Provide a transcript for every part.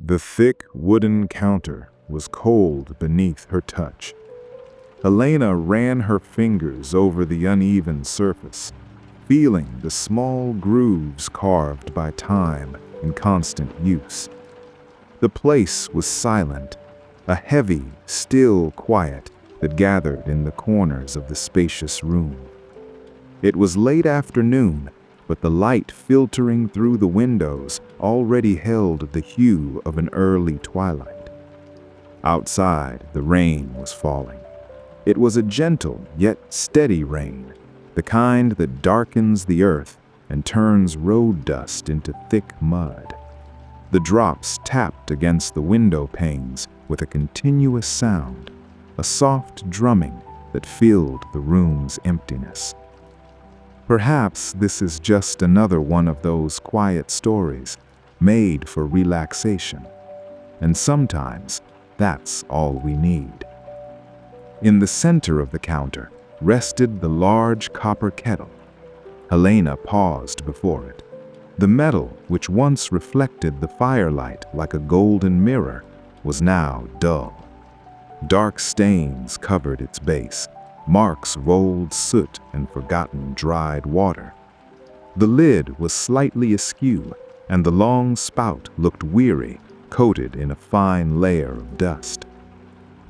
The thick wooden counter was cold beneath her touch. Helena ran her fingers over the uneven surface, feeling the small grooves carved by time in constant use. The place was silent, a heavy, still quiet that gathered in the corners of the spacious room. It was late afternoon, but the light filtering through the windows already held the hue of an early twilight. Outside, the rain was falling. It was a gentle yet steady rain, the kind that darkens the earth and turns road dust into thick mud. The drops tapped against the window panes with a continuous sound, a soft drumming that filled the room's emptiness. Perhaps this is just another one of those quiet stories made for relaxation, and sometimes that's all we need. In the center of the counter rested the large copper kettle. Helena paused before it. The metal, which once reflected the firelight like a golden mirror, was now dull. Dark stains covered its base, marks rolled soot and forgotten dried water. The lid was slightly askew, and the long spout looked weary, coated in a fine layer of dust.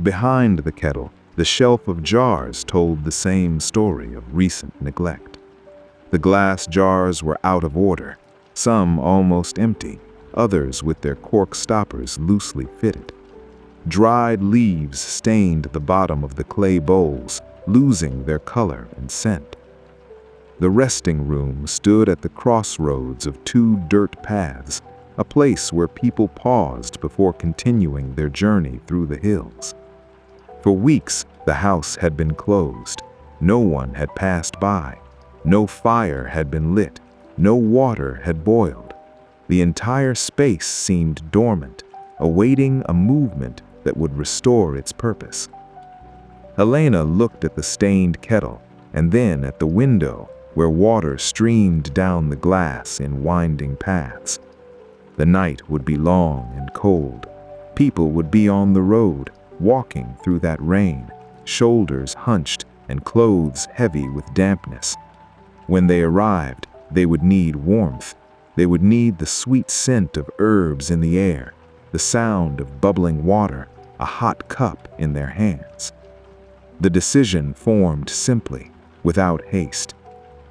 Behind the kettle, the shelf of jars told the same story of recent neglect. The glass jars were out of order, some almost empty, others with their cork stoppers loosely fitted. Dried leaves stained the bottom of the clay bowls, losing their color and scent. The resting room stood at the crossroads of two dirt paths, a place where people paused before continuing their journey through the hills. For weeks, the house had been closed. No one had passed by. No fire had been lit. No water had boiled. The entire space seemed dormant, awaiting a movement that would restore its purpose. Helena looked at the stained kettle and then at the window where water streamed down the glass in winding paths. The night would be long and cold. People would be on the road, walking through that rain, shoulders hunched and clothes heavy with dampness. When they arrived, they would need warmth. They would need the sweet scent of herbs in the air, the sound of bubbling water, a hot cup in their hands. The decision formed simply, without haste.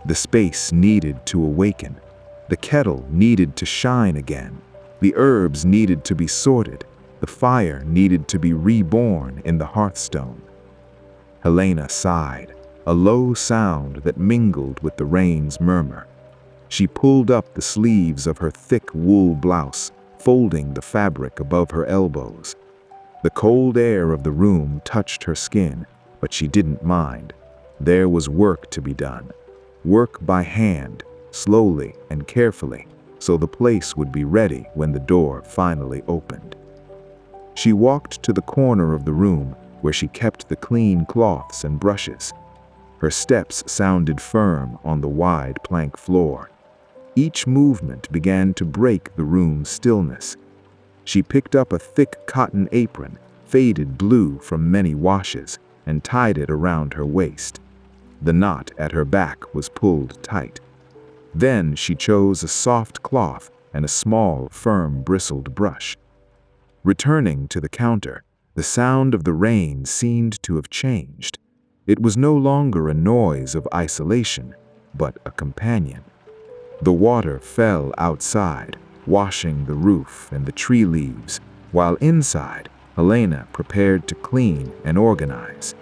The space needed to awaken. The kettle needed to shine again. The herbs needed to be sorted. The fire needed to be reborn in the hearthstone. Helena sighed, a low sound that mingled with the rain's murmur. She pulled up the sleeves of her thick wool blouse, folding the fabric above her elbows. The cold air of the room touched her skin, but she didn't mind. There was work to be done. Work by hand, slowly and carefully, so the place would be ready when the door finally opened. She walked to the corner of the room where she kept the clean cloths and brushes. Her steps sounded firm on the wide plank floor. Each movement began to break the room's stillness. She picked up a thick cotton apron, faded blue from many washes, and tied it around her waist. The knot at her back was pulled tight. Then she chose a soft cloth and a small, firm, bristled brush. Returning to the counter, the sound of the rain seemed to have changed. It was no longer a noise of isolation, but a companion. The water fell outside, washing the roof and the tree leaves, while inside, Helena prepared to clean and organize.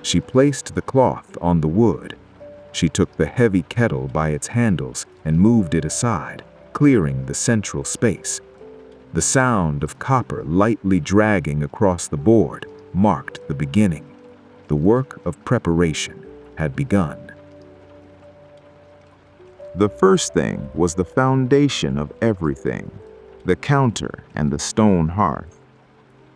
She placed the cloth on the wood. She took the heavy kettle by its handles and moved it aside, clearing the central space. The sound of copper lightly dragging across the board marked the beginning. The work of preparation had begun. The first thing was the foundation of everything, the counter and the stone hearth.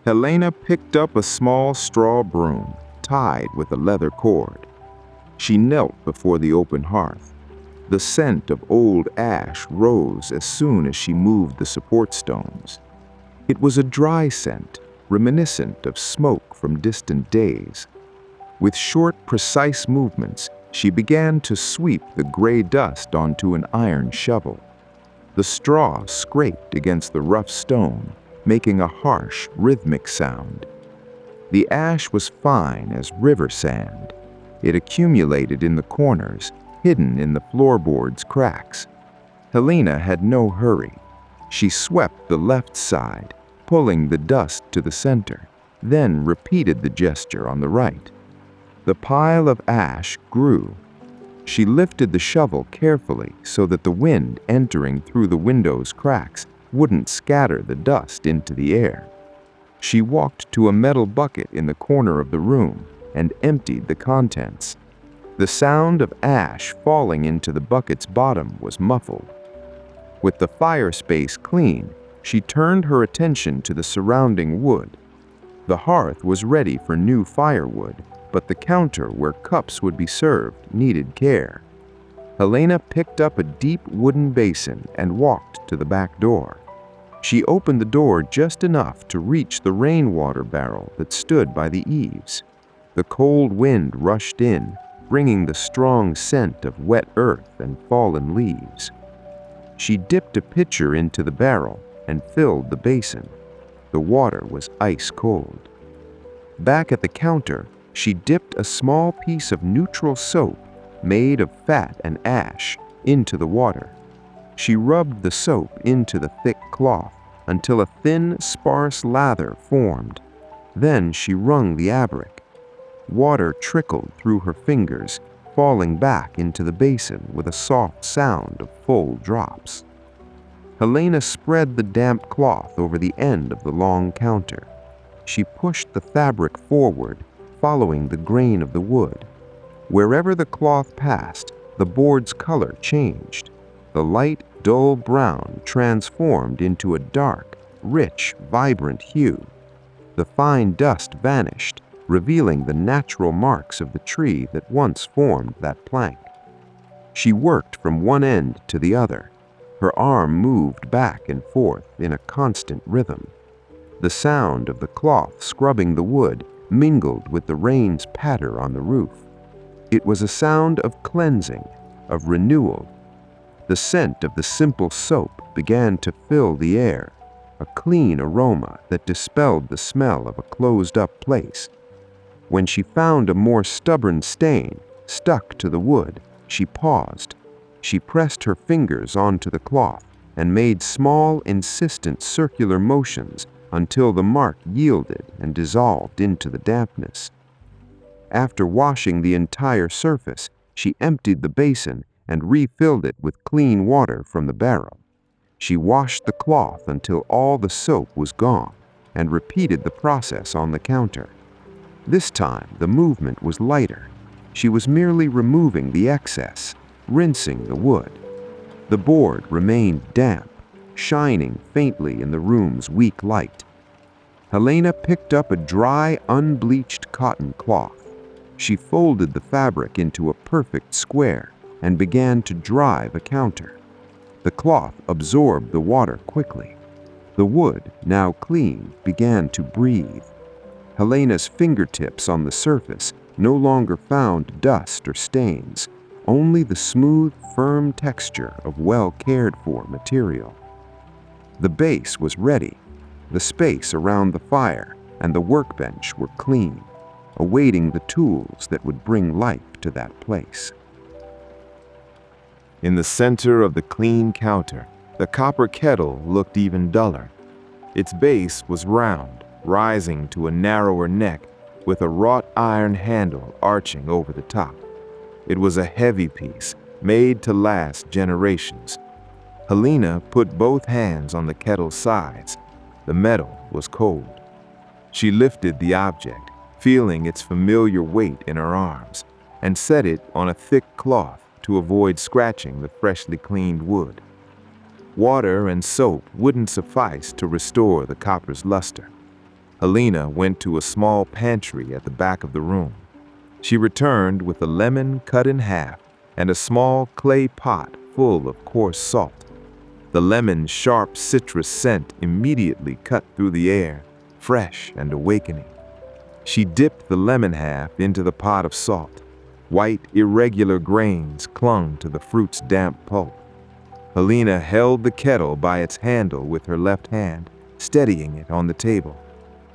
Helena picked up a small straw broom tied with a leather cord. She knelt before the open hearth. The scent of old ash rose as soon as she moved the support stones. It was a dry scent, reminiscent of smoke from distant days. With short, precise movements, she began to sweep the gray dust onto an iron shovel. The straw scraped against the rough stone, making a harsh, rhythmic sound. The ash was fine as river sand. It accumulated in the corners, hidden in the floorboard's cracks. Helena had no hurry. She swept the left side, pulling the dust to the center, then repeated the gesture on the right. The pile of ash grew. She lifted the shovel carefully so that the wind entering through the window's cracks wouldn't scatter the dust into the air. She walked to a metal bucket in the corner of the room and emptied the contents. The sound of ash falling into the bucket's bottom was muffled. With the fire space clean, she turned her attention to the surrounding wood. The hearth was ready for new firewood, but the counter where cups would be served needed care. Helena picked up a deep wooden basin and walked to the back door. She opened the door just enough to reach the rainwater barrel that stood by the eaves. The cold wind rushed in, bringing the strong scent of wet earth and fallen leaves. She dipped a pitcher into the barrel and filled the basin. The water was ice cold. Back at the counter, she dipped a small piece of neutral soap made of fat and ash into the water. She rubbed the soap into the thick cloth until a thin, sparse lather formed. Then she wrung the abric. Water trickled through her fingers, falling back into the basin with a soft sound of full drops. Helena spread the damp cloth over the end of the long counter. She pushed the fabric forward, following the grain of the wood. Wherever the cloth passed, the board's color changed. The light, dull brown transformed into a dark, rich, vibrant hue. The fine dust vanished, revealing the natural marks of the tree that once formed that plank. She worked from one end to the other. Her arm moved back and forth in a constant rhythm. The sound of the cloth scrubbing the wood mingled with the rain's patter on the roof. It was a sound of cleansing, of renewal. The scent of the simple soap began to fill the air, a clean aroma that dispelled the smell of a closed-up place. When she found a more stubborn stain stuck to the wood, she paused. She pressed her fingers onto the cloth and made small, insistent circular motions until the mark yielded and dissolved into the dampness. After washing the entire surface, she emptied the basin and refilled it with clean water from the barrel. She washed the cloth until all the soap was gone and repeated the process on the counter. This time, the movement was lighter. She was merely removing the excess, rinsing the wood. The board remained damp, shining faintly in the room's weak light. Helena picked up a dry, unbleached cotton cloth. She folded the fabric into a perfect square and began to dry the counter. The cloth absorbed the water quickly. The wood, now clean, began to breathe. Helena's fingertips on the surface no longer found dust or stains, only the smooth, firm texture of well-cared-for material. The base was ready. The space around the fire and the workbench were clean, awaiting the tools that would bring life to that place. In the center of the clean counter, the copper kettle looked even duller. Its base was round, rising to a narrower neck with a wrought iron handle arching over the top. It was a heavy piece, made to last generations. Helena put both hands on the kettle's sides. The metal was cold. She lifted the object, feeling its familiar weight in her arms, and set it on a thick cloth to avoid scratching the freshly cleaned wood. Water and soap wouldn't suffice to restore the copper's luster. Helena went to a small pantry at the back of the room. She returned with a lemon cut in half and a small clay pot full of coarse salt. The lemon's sharp citrus scent immediately cut through the air, fresh and awakening. She dipped the lemon half into the pot of salt. White, irregular grains clung to the fruit's damp pulp. Helena held the kettle by its handle with her left hand, steadying it on the table.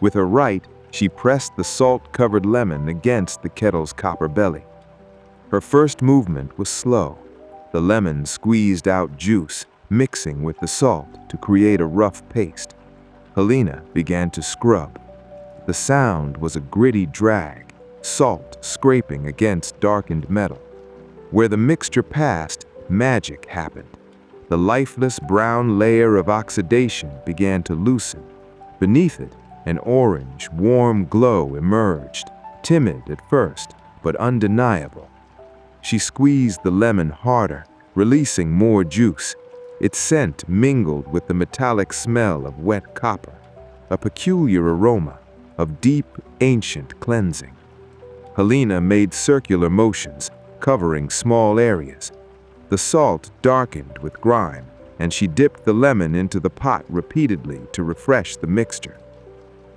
With her right, she pressed the salt-covered lemon against the kettle's copper belly. Her first movement was slow. The lemon squeezed out juice, mixing with the salt to create a rough paste. Helena began to scrub. The sound was a gritty drag, salt scraping against darkened metal. Where the mixture passed, magic happened. The lifeless brown layer of oxidation began to loosen. Beneath it, an orange, warm glow emerged, timid at first, but undeniable. She squeezed the lemon harder, releasing more juice. Its scent mingled with the metallic smell of wet copper, a peculiar aroma of deep, ancient cleansing. Helena made circular motions, covering small areas. The salt darkened with grime, and she dipped the lemon into the pot repeatedly to refresh the mixture.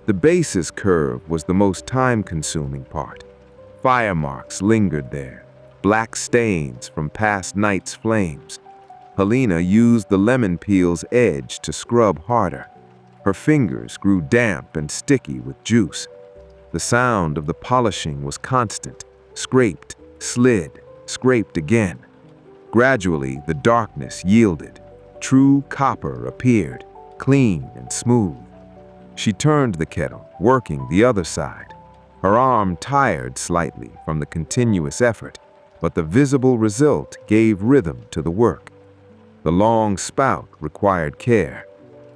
The base's curve was the most time-consuming part. Fire marks lingered there, black stains from past night's flames. Helena used the lemon peel's edge to scrub harder. Her fingers grew damp and sticky with juice. The sound of the polishing was constant, scraped, slid, scraped again. Gradually, the darkness yielded. True copper appeared, clean and smooth. She turned the kettle, working the other side. Her arm tired slightly from the continuous effort, but the visible result gave rhythm to the work. The long spout required care.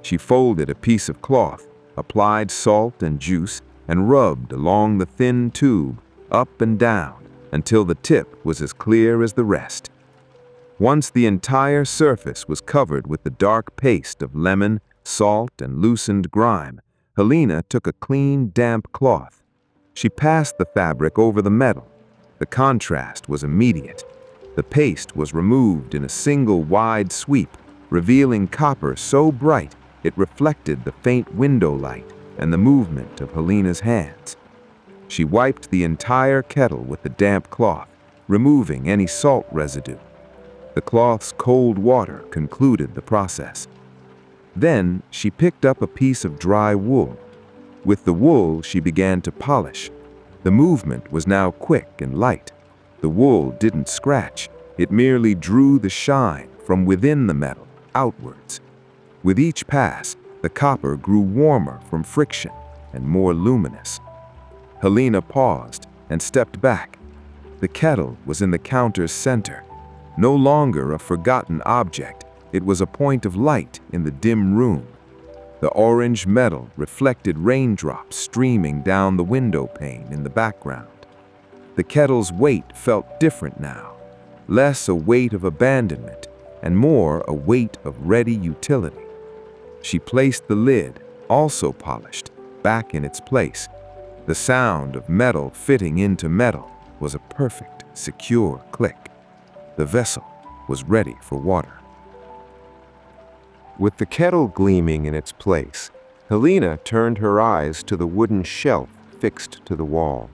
She folded a piece of cloth, applied salt and juice, and rubbed along the thin tube, up and down, until the tip was as clear as the rest. Once the entire surface was covered with the dark paste of lemon, salt, and loosened grime, Helena took a clean, damp cloth. She passed the fabric over the metal. The contrast was immediate. The paste was removed in a single wide sweep, revealing copper so bright it reflected the faint window light and the movement of Helena's hands. She wiped the entire kettle with the damp cloth, removing any salt residue. The cloth's cold water concluded the process. Then she picked up a piece of dry wool. With the wool, she began to polish. The movement was now quick and light. The wool didn't scratch. It merely drew the shine from within the metal, outwards. With each pass, the copper grew warmer from friction and more luminous. Helena paused and stepped back. The kettle was in the counter's center. No longer a forgotten object, it was a point of light in the dim room. The orange metal reflected raindrops streaming down the window pane in the background. The kettle's weight felt different now, less a weight of abandonment and more a weight of ready utility. She placed the lid, also polished, back in its place. The sound of metal fitting into metal was a perfect, secure click. The vessel was ready for water. With the kettle gleaming in its place, Helena turned her eyes to the wooden shelf fixed to the wall.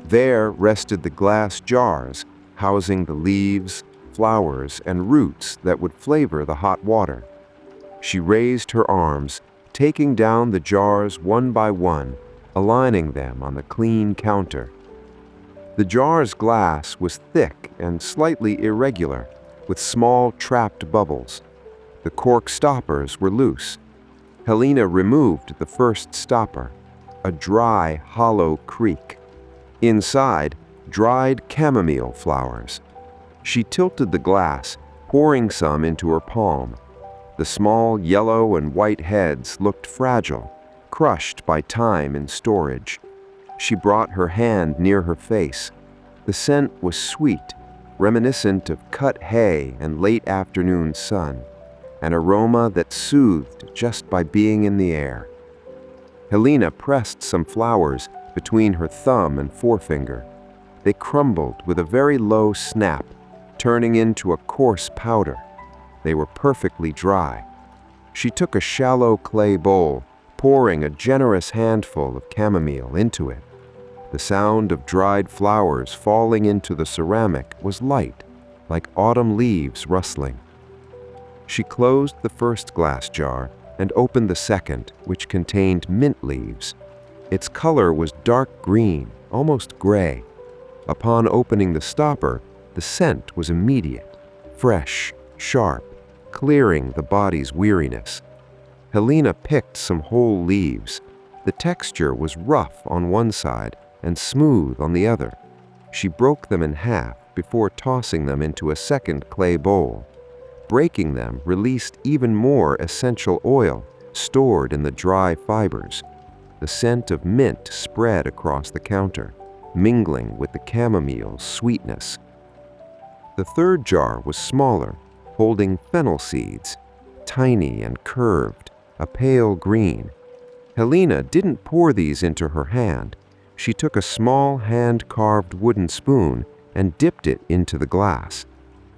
There rested the glass jars housing the leaves, flowers, and roots that would flavor the hot water. She raised her arms, taking down the jars one by one, aligning them on the clean counter. The jar's glass was thick and slightly irregular, with small trapped bubbles. The cork stoppers were loose. Helena removed the first stopper, a dry, hollow creak. Inside, dried chamomile flowers. She tilted the glass, pouring some into her palm. The small yellow and white heads looked fragile, crushed by time and storage. She brought her hand near her face. The scent was sweet, reminiscent of cut hay and late afternoon sun, an aroma that soothed just by being in the air. Helena pressed some flowers between her thumb and forefinger. They crumbled with a very low snap, turning into a coarse powder. They were perfectly dry. She took a shallow clay bowl, pouring a generous handful of chamomile into it. The sound of dried flowers falling into the ceramic was light, like autumn leaves rustling. She closed the first glass jar and opened the second, which contained mint leaves. Its color was dark green, almost gray. Upon opening the stopper, the scent was immediate, fresh, sharp, clearing the body's weariness. Helena picked some whole leaves. The texture was rough on one side and smooth on the other. She broke them in half before tossing them into a second clay bowl. Breaking them released even more essential oil stored in the dry fibers. The scent of mint spread across the counter, mingling with the chamomile's sweetness. The third jar was smaller, holding fennel seeds, tiny and curved, a pale green. Helena didn't pour these into her hand. She took a small hand-carved wooden spoon and dipped it into the glass.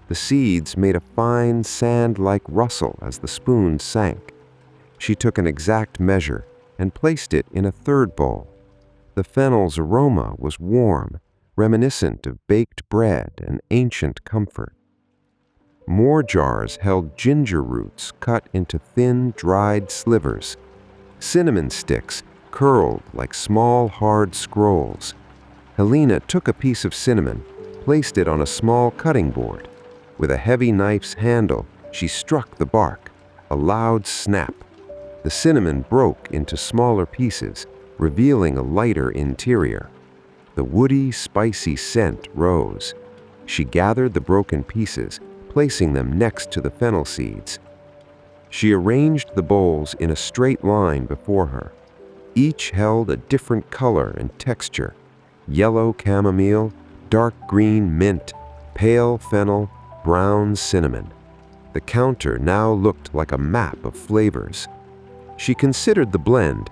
The seeds made a fine sand-like rustle as the spoon sank. She took an exact measure and placed it in a third bowl. The fennel's aroma was warm, reminiscent of baked bread and ancient comfort. More jars held ginger roots cut into thin, dried slivers. Cinnamon sticks curled like small, hard scrolls. Helena took a piece of cinnamon, placed it on a small cutting board. With a heavy knife's handle, she struck the bark. A loud snap. The cinnamon broke into smaller pieces, revealing a lighter interior. The woody, spicy scent rose. She gathered the broken pieces, placing them next to the fennel seeds. She arranged the bowls in a straight line before her. Each held a different color and texture: yellow chamomile, dark green mint, pale fennel, brown cinnamon. The counter now looked like a map of flavors. She considered the blend.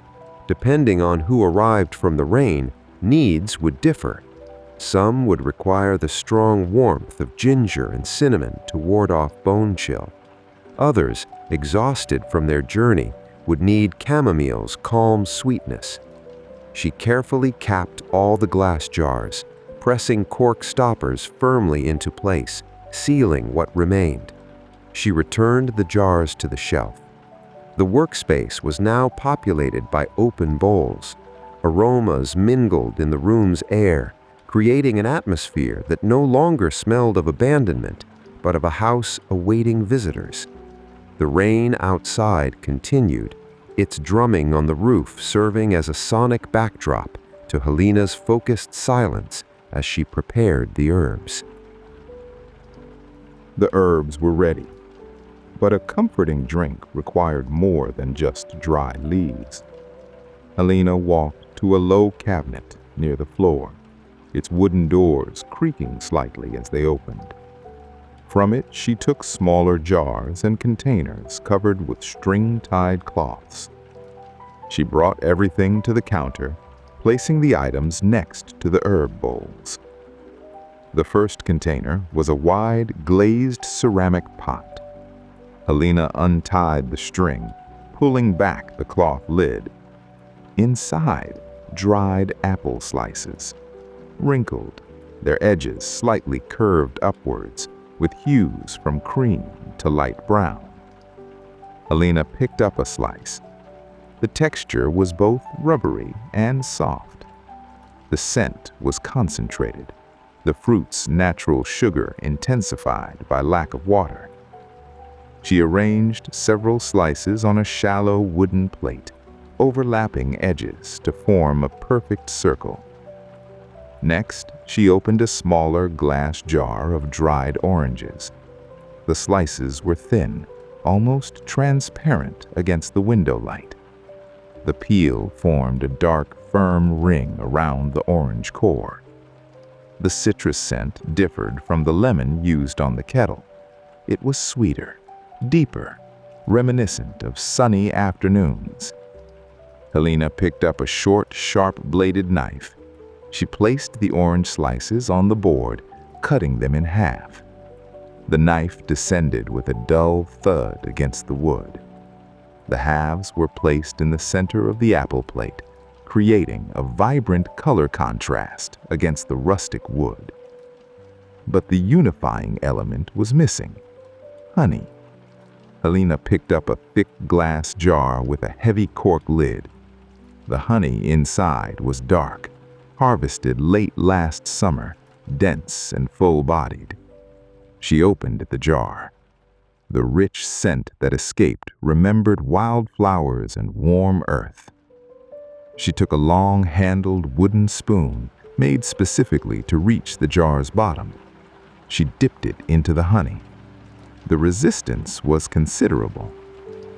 Depending on who arrived from the rain, needs would differ. Some would require the strong warmth of ginger and cinnamon to ward off bone chill. Others, exhausted from their journey, would need chamomile's calm sweetness. She carefully capped all the glass jars, pressing cork stoppers firmly into place, sealing what remained. She returned the jars to the shelf. The workspace was now populated by open bowls. Aromas mingled in the room's air, creating an atmosphere that no longer smelled of abandonment, but of a house awaiting visitors. The rain outside continued, its drumming on the roof serving as a sonic backdrop to Helena's focused silence as she prepared the herbs. The herbs were ready, but a comforting drink required more than just dry leaves. Helena walked to a low cabinet near the floor, its wooden doors creaking slightly as they opened. From it, she took smaller jars and containers covered with string-tied cloths. She brought everything to the counter, placing the items next to the herb bowls. The first container was a wide, glazed ceramic pot. Helena untied the string, pulling back the cloth lid. Inside, dried apple slices, wrinkled, their edges slightly curved upwards, with hues from cream to light brown. Helena picked up a slice. The texture was both rubbery and soft. The scent was concentrated, the fruit's natural sugar intensified by lack of water. She arranged several slices on a shallow wooden plate, overlapping edges to form a perfect circle. Next, she opened a smaller glass jar of dried oranges. The slices were thin, almost transparent against the window light. The peel formed a dark, firm ring around the orange core. The citrus scent differed from the lemon used on the kettle. It was sweeter, deeper, reminiscent of sunny afternoons. Helena picked up a short, sharp-bladed knife. She placed the orange slices on the board, cutting them in half. The knife descended with a dull thud against the wood. The halves were placed in the center of the apple plate, creating a vibrant color contrast against the rustic wood. But the unifying element was missing: honey. Helena picked up a thick glass jar with a heavy cork lid. The honey inside was dark, harvested late last summer, dense and full-bodied. She opened the jar. The rich scent that escaped remembered wildflowers and warm earth. She took a long-handled wooden spoon made specifically to reach the jar's bottom. She dipped it into the honey. The resistance was considerable.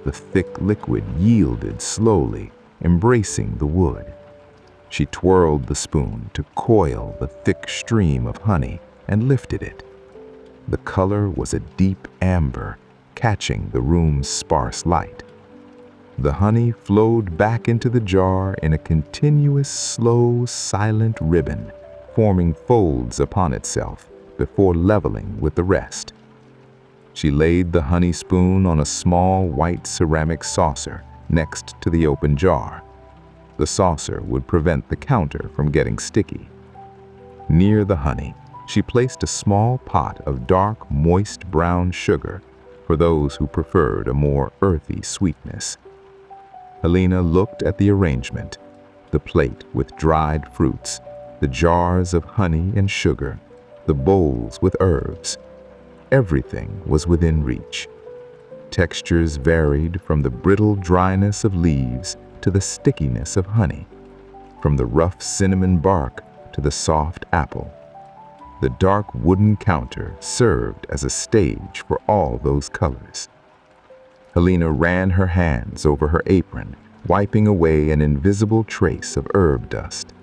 The thick liquid yielded slowly, embracing the wood. She twirled the spoon to coil the thick stream of honey and lifted it. The color was a deep amber, catching the room's sparse light. The honey flowed back into the jar in a continuous, slow, silent ribbon, forming folds upon itself before leveling with the rest. She laid the honey spoon on a small white ceramic saucer next to the open jar. The saucer would prevent the counter from getting sticky. Near the honey, she placed a small pot of dark, moist brown sugar for those who preferred a more earthy sweetness. Helena looked at the arrangement: the plate with dried fruits, the jars of honey and sugar, the bowls with herbs. Everything was within reach. Textures varied from the brittle dryness of leaves to the stickiness of honey, from the rough cinnamon bark to the soft apple. The dark wooden counter served as a stage for all those colors. Helena ran her hands over her apron, wiping away an invisible trace of herb dust.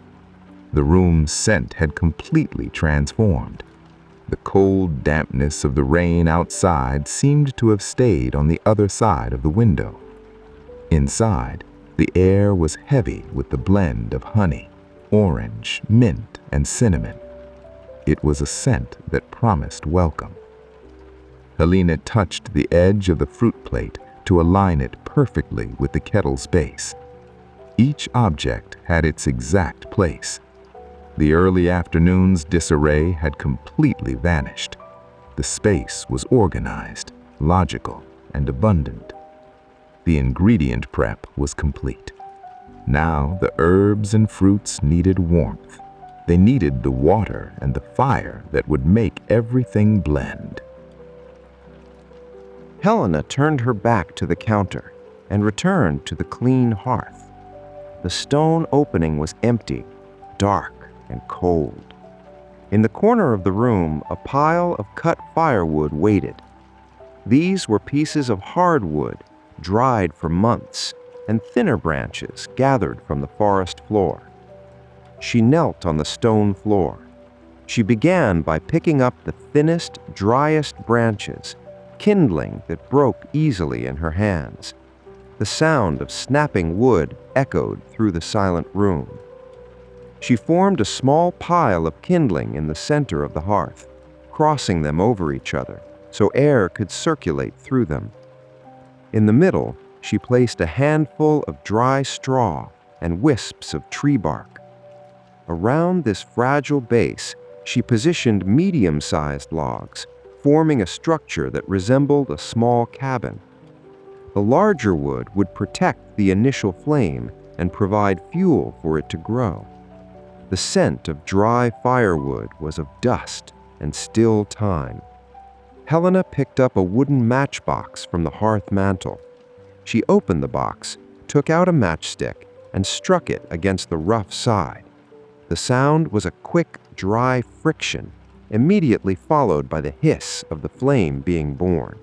The room's scent had completely transformed. The cold dampness of the rain outside seemed to have stayed on the other side of the window. Inside, the air was heavy with the blend of honey, orange, mint, and cinnamon. It was a scent that promised welcome. Helena touched the edge of the fruit plate to align it perfectly with the kettle's base. Each object had its exact place. The early afternoon's disarray had completely vanished. The space was organized, logical, and abundant. The ingredient prep was complete. Now the herbs and fruits needed warmth. They needed the water and the fire that would make everything blend. Helena turned her back to the counter and returned to the clean hearth. The stone opening was empty, dark, and cold. In the corner of the room, a pile of cut firewood waited. These were pieces of hardwood, dried for months, and thinner branches gathered from the forest floor. She knelt on the stone floor. She began by picking up the thinnest, driest branches, kindling that broke easily in her hands. The sound of snapping wood echoed through the silent room. She formed a small pile of kindling in the center of the hearth, crossing them over each other so air could circulate through them. In the middle, she placed a handful of dry straw and wisps of tree bark. Around this fragile base, she positioned medium-sized logs, forming a structure that resembled a small cabin. The larger wood would protect the initial flame and provide fuel for it to grow. The scent of dry firewood was of dust and still time. Helena picked up a wooden matchbox from the hearth mantel. She opened the box, took out a matchstick, and struck it against the rough side. The sound was a quick, dry friction, immediately followed by the hiss of the flame being born.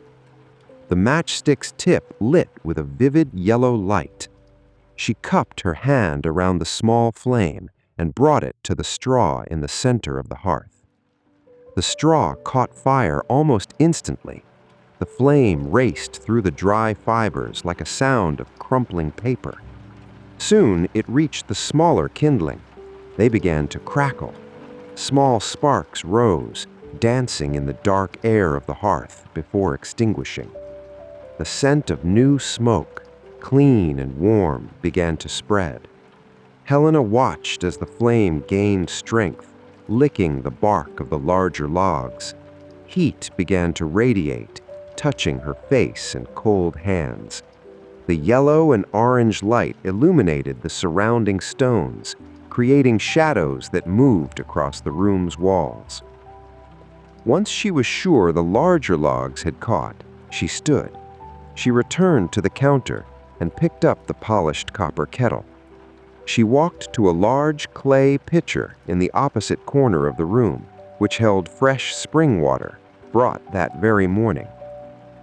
The matchstick's tip lit with a vivid yellow light. She cupped her hand around the small flame and brought it to the straw in the center of the hearth. The straw caught fire almost instantly. The flame raced through the dry fibers like a sound of crumpling paper. Soon it reached the smaller kindling. They began to crackle. Small sparks rose, dancing in the dark air of the hearth before extinguishing. The scent of new smoke, clean and warm, began to spread. Helena watched as the flame gained strength, licking the bark of the larger logs. Heat began to radiate, touching her face and cold hands. The yellow and orange light illuminated the surrounding stones, creating shadows that moved across the room's walls. Once she was sure the larger logs had caught, she stood. She returned to the counter and picked up the polished copper kettle. She walked to a large clay pitcher in the opposite corner of the room, which held fresh spring water, brought that very morning.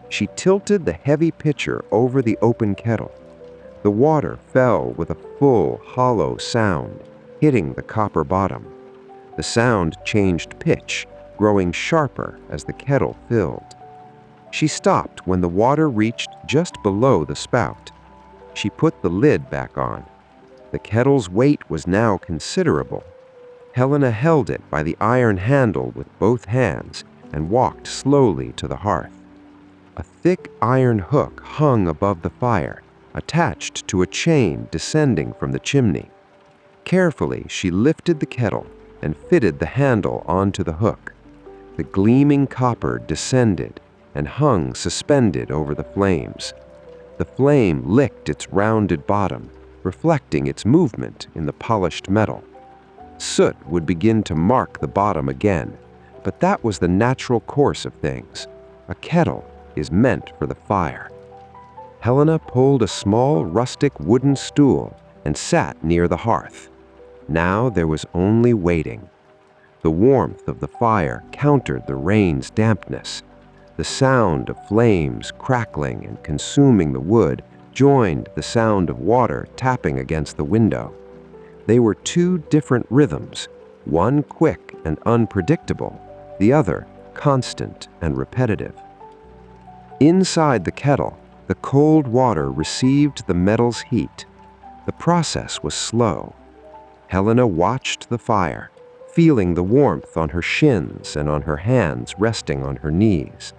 She tilted the heavy pitcher over the open kettle. The water fell with a full, hollow sound, hitting the copper bottom. The sound changed pitch, growing sharper as the kettle filled. She stopped when the water reached just below the spout. She put the lid back on. The kettle's weight was now considerable. Helena held it by the iron handle with both hands and walked slowly to the hearth. A thick iron hook hung above the fire, attached to a chain descending from the chimney. Carefully, she lifted the kettle and fitted the handle onto the hook. The gleaming copper descended and hung suspended over the flames. The flame licked its rounded bottom, reflecting its movement in the polished metal. Soot would begin to mark the bottom again, but that was the natural course of things. A kettle is meant for the fire. Helena pulled a small rustic wooden stool and sat near the hearth. Now there was only waiting. The warmth of the fire countered the rain's dampness. The sound of flames crackling and consuming the wood joined the sound of water tapping against the window. They were two different rhythms, one quick and unpredictable, the other constant and repetitive. Inside the kettle, the cold water received the metal's heat. The process was slow. Helena watched the fire, feeling the warmth on her shins and on her hands resting on her knees.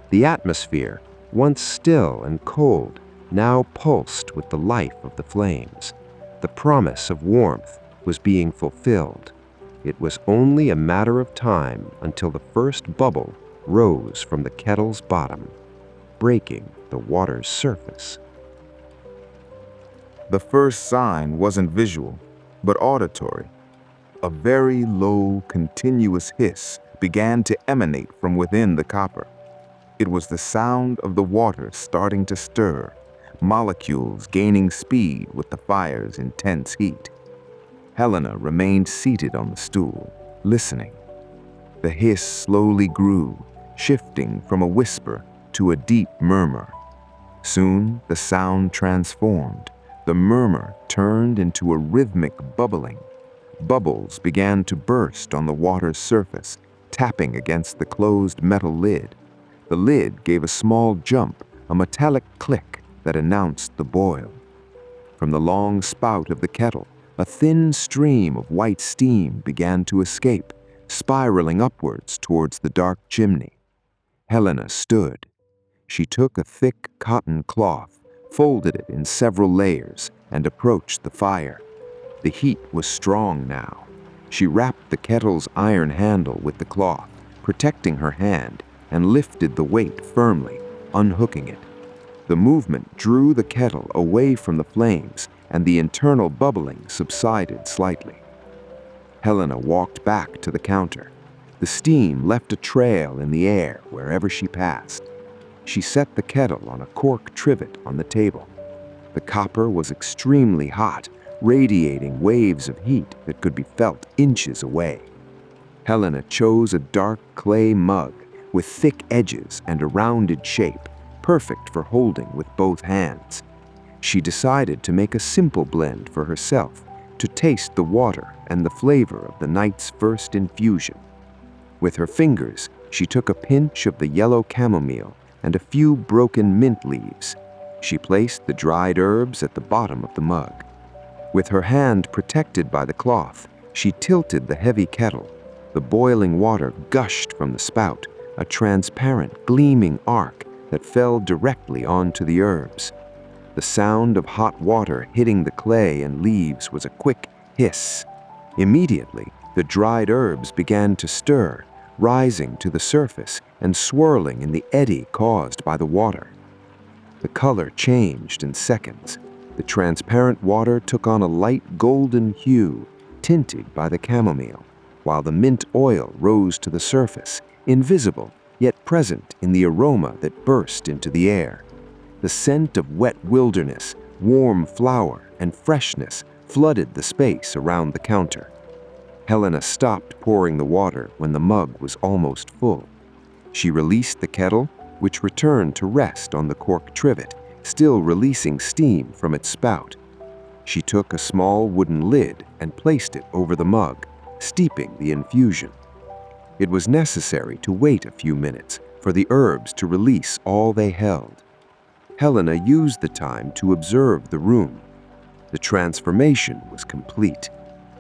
The atmosphere, once still and cold, now pulsed with the life of the flames. The promise of warmth was being fulfilled. It was only a matter of time until the first bubble rose from the kettle's bottom, breaking the water's surface. The first sign wasn't visual, but auditory. A very low, continuous hiss began to emanate from within the copper. It was the sound of the water starting to stir, molecules gaining speed with the fire's intense heat. Helena remained seated on the stool, listening. The hiss slowly grew, shifting from a whisper to a deep murmur. Soon, the sound transformed. The murmur turned into a rhythmic bubbling. Bubbles began to burst on the water's surface, tapping against the closed metal lid. The lid gave a small jump, a metallic click that announced the boil. From the long spout of the kettle, a thin stream of white steam began to escape, spiraling upwards towards the dark chimney. Helena stood. She took a thick cotton cloth, folded it in several layers, and approached the fire. The heat was strong now. She wrapped the kettle's iron handle with the cloth, protecting her hand, and lifted the weight firmly, unhooking it. The movement drew the kettle away from the flames, and the internal bubbling subsided slightly. Helena walked back to the counter. The steam left a trail in the air wherever she passed. She set the kettle on a cork trivet on the table. The copper was extremely hot, radiating waves of heat that could be felt inches away. Helena chose a dark clay mug with thick edges and a rounded shape, perfect for holding with both hands. She decided to make a simple blend for herself to taste the water and the flavor of the night's first infusion. With her fingers, she took a pinch of the yellow chamomile and a few broken mint leaves. She placed the dried herbs at the bottom of the mug. With her hand protected by the cloth, she tilted the heavy kettle. The boiling water gushed from the spout, a transparent, gleaming arc that fell directly onto the herbs. The sound of hot water hitting the clay and leaves was a quick hiss. Immediately, the dried herbs began to stir, rising to the surface and swirling in the eddy caused by the water. The color changed in seconds. The transparent water took on a light golden hue, tinted by the chamomile, while the mint oil rose to the surface, invisible yet present in the aroma that burst into the air. The scent of wet wilderness, warm flower, and freshness flooded the space around the counter. Helena stopped pouring the water when the mug was almost full. She released the kettle, which returned to rest on the cork trivet, still releasing steam from its spout. She took a small wooden lid and placed it over the mug, steeping the infusion. It was necessary to wait a few minutes for the herbs to release all they held. Helena used the time to observe the room. The transformation was complete.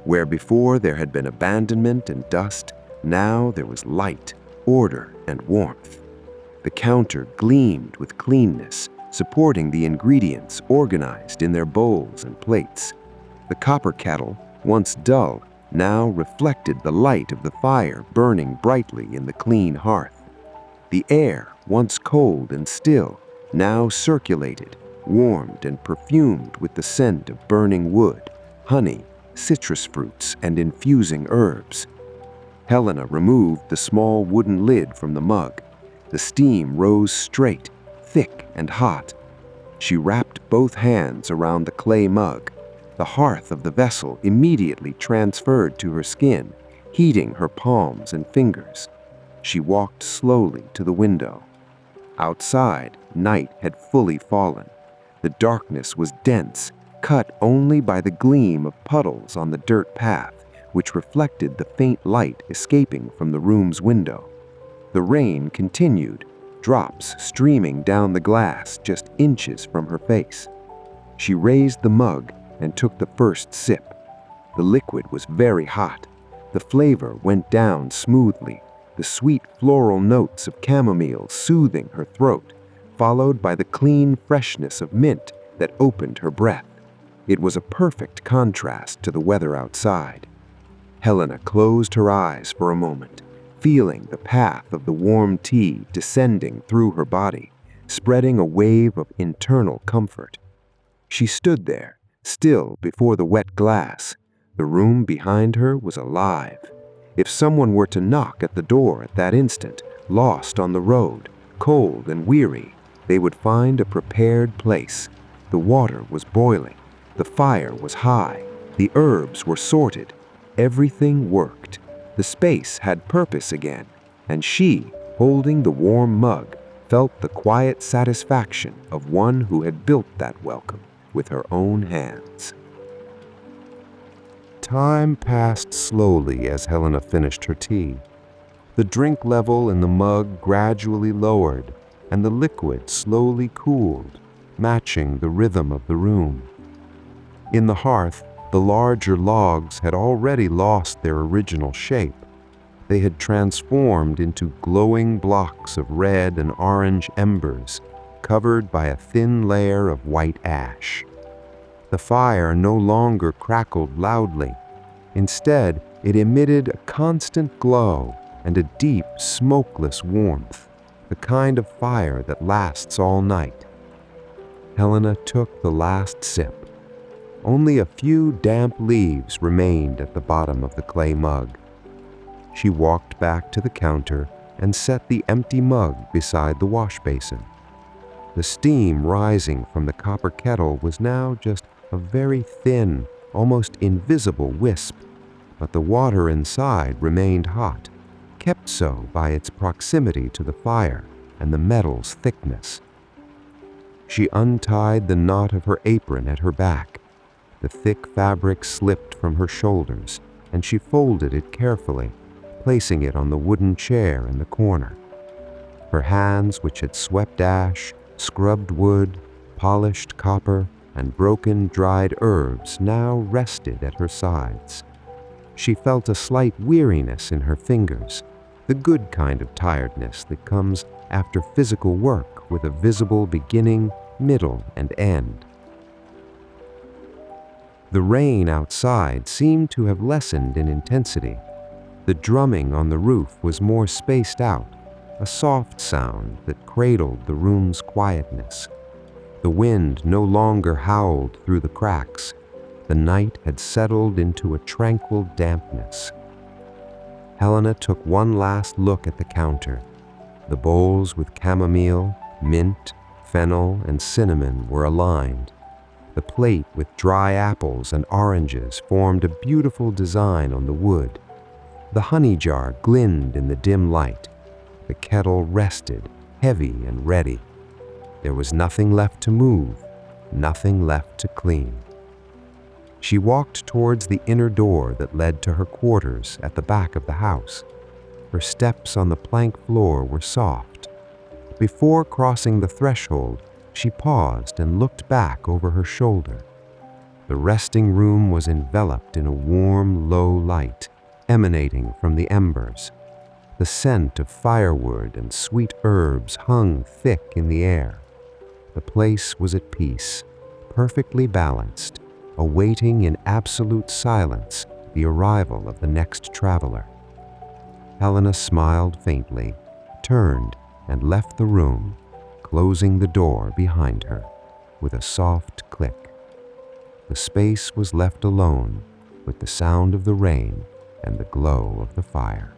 Where before there had been abandonment and dust, now there was light, order, and warmth. The counter gleamed with cleanness, supporting the ingredients organized in their bowls and plates. The copper kettle, once dull, now reflected the light of the fire burning brightly in the clean hearth. The air, once cold and still, now circulated, warmed and perfumed with the scent of burning wood, honey, citrus fruits, and infusing herbs. Helena removed the small wooden lid from the mug. The steam rose straight, thick and hot. She wrapped both hands around the clay mug. The hearth of the vessel immediately transferred to her skin, heating her palms and fingers. She walked slowly to the window. Outside, night had fully fallen. The darkness was dense, cut only by the gleam of puddles on the dirt path, which reflected the faint light escaping from the room's window. The rain continued, drops streaming down the glass just inches from her face. She raised the mug and took the first sip. The liquid was very hot. The flavor went down smoothly, the sweet floral notes of chamomile soothing her throat, followed by the clean freshness of mint that opened her breath. It was a perfect contrast to the weather outside. Helena closed her eyes for a moment, feeling the path of the warm tea descending through her body, spreading a wave of internal comfort. She stood there, still before the wet glass. The room behind her was alive. If someone were to knock at the door at that instant, lost on the road, cold and weary, they would find a prepared place. The water was boiling. The fire was high. The herbs were sorted. Everything worked. The space had purpose again, and she, holding the warm mug, felt the quiet satisfaction of one who had built that welcome with her own hands. Time passed slowly as Helena finished her tea. The drink level in the mug gradually lowered, and the liquid slowly cooled, matching the rhythm of the room. In the hearth, the larger logs had already lost their original shape. They had transformed into glowing blocks of red and orange embers, covered by a thin layer of white ash. The fire no longer crackled loudly. Instead, it emitted a constant glow and a deep, smokeless warmth, the kind of fire that lasts all night. Helena took the last sip. Only a few damp leaves remained at the bottom of the clay mug. She walked back to the counter and set the empty mug beside the wash basin. The steam rising from the copper kettle was now just a very thin, almost invisible wisp, but the water inside remained hot, kept so by its proximity to the fire and the metal's thickness. She untied the knot of her apron at her back. The thick fabric slipped from her shoulders, and she folded it carefully, placing it on the wooden chair in the corner. Her hands, which had swept ash, scrubbed wood, polished copper, and broken dried herbs, now rested at her sides. She felt a slight weariness in her fingers, the good kind of tiredness that comes after physical work with a visible beginning, middle, and end. The rain outside seemed to have lessened in intensity. The drumming on the roof was more spaced out, a soft sound that cradled the room's quietness. The wind no longer howled through the cracks. The night had settled into a tranquil dampness. Helena took one last look at the counter. The bowls with chamomile, mint, fennel, and cinnamon were aligned. The plate with dry apples and oranges formed a beautiful design on the wood. The honey jar glinned in the dim light. The kettle rested, heavy and ready. There was nothing left to move, nothing left to clean. She walked towards the inner door that led to her quarters at the back of the house. Her steps on the plank floor were soft. Before crossing the threshold, she paused and looked back over her shoulder. The resting room was enveloped in a warm, low light, emanating from the embers. The scent of firewood and sweet herbs hung thick in the air. The place was at peace, perfectly balanced, awaiting in absolute silence the arrival of the next traveler. Helena smiled faintly, turned, and left the room, closing the door behind her with a soft click. The space was left alone with the sound of the rain and the glow of the fire.